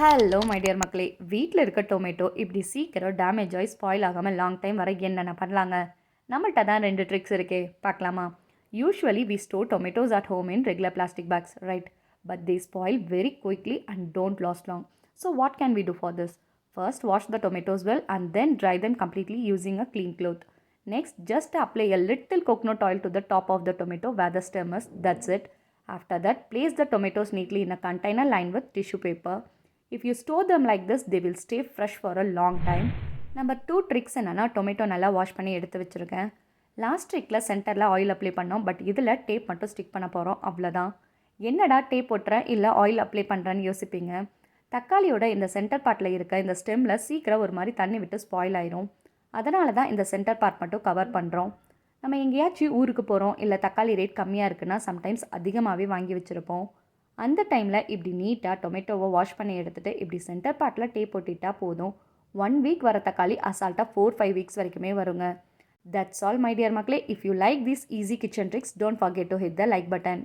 Hello my dear மக்களே, வீட்டில் இருக்க டொமேட்டோ இப்படி சீக்கிரம் டேமேஜ் ஆகி ஸ்பாயில் ஆகாமல் லாங் டைம் வரை என்னென்ன பண்ணலாங்க? நம்மள்ட்ட தான் 2 ட்ரிக்ஸ் இருக்கே, பார்க்கலாமா? Usually we store tomatoes at home in regular plastic bags, right? But they spoil very quickly and don't last long. So what can we do for this? First, wash the tomatoes well and then dry them completely using a clean cloth. Next, just apply a little coconut oil to the top of the tomato where the stem is. That's it. After that, place the tomatoes neatly in a container lined with tissue paper. If you store them like this, they will stay fresh for a long time. Number 2 tricks என்னென்னா, tomato நல்லா wash பண்ணி எடுத்து வச்சுருக்கேன். Last ட்ரிக்கில் சென்டரில் oil apply பண்ணோம், but இதில் tape மட்டும் stick பண்ண போகிறோம், அவ்வளோதான். என்னடா டேப் போட்டுறேன் இல்லை ஆயில் அப்ளை பண்ணுறேன்னு யோசிப்பீங்க. தக்காளியோட இந்த சென்டர் பார்ட்டில் இருக்க இந்த ஸ்டெம்மில் சீக்கிரம் ஒரு மாதிரி தண்ணி விட்டு ஸ்பாயில் ஆயிரும். அதனால தான் இந்த சென்டர் பார்ட் மட்டும் கவர் பண்ணுறோம். நம்ம எங்கேயாச்சும் ஊருக்கு போகிறோம் இல்லை தக்காளி ரேட் கம்மியாக இருக்குன்னா சம்டைம்ஸ் அதிகமாகவே வாங்கி வச்சுருப்போம். அந்த டைமில் இப்படி நீட்டாக டொமேட்டோவை வாஷ் பண்ணி எடுத்துகிட்டு இப்படி சென்டர் பார்ட்டில் டேப் போட்டுட்டா போதும். 1 வீக் வர தக்காளி அசால்ட்டாக 4-5 வீக்ஸ் வரைக்குமே வருங்க. தட்ஸ் ஆல் மை டியர் மக்களே. If you like these easy kitchen tricks, don't forget to hit the like button.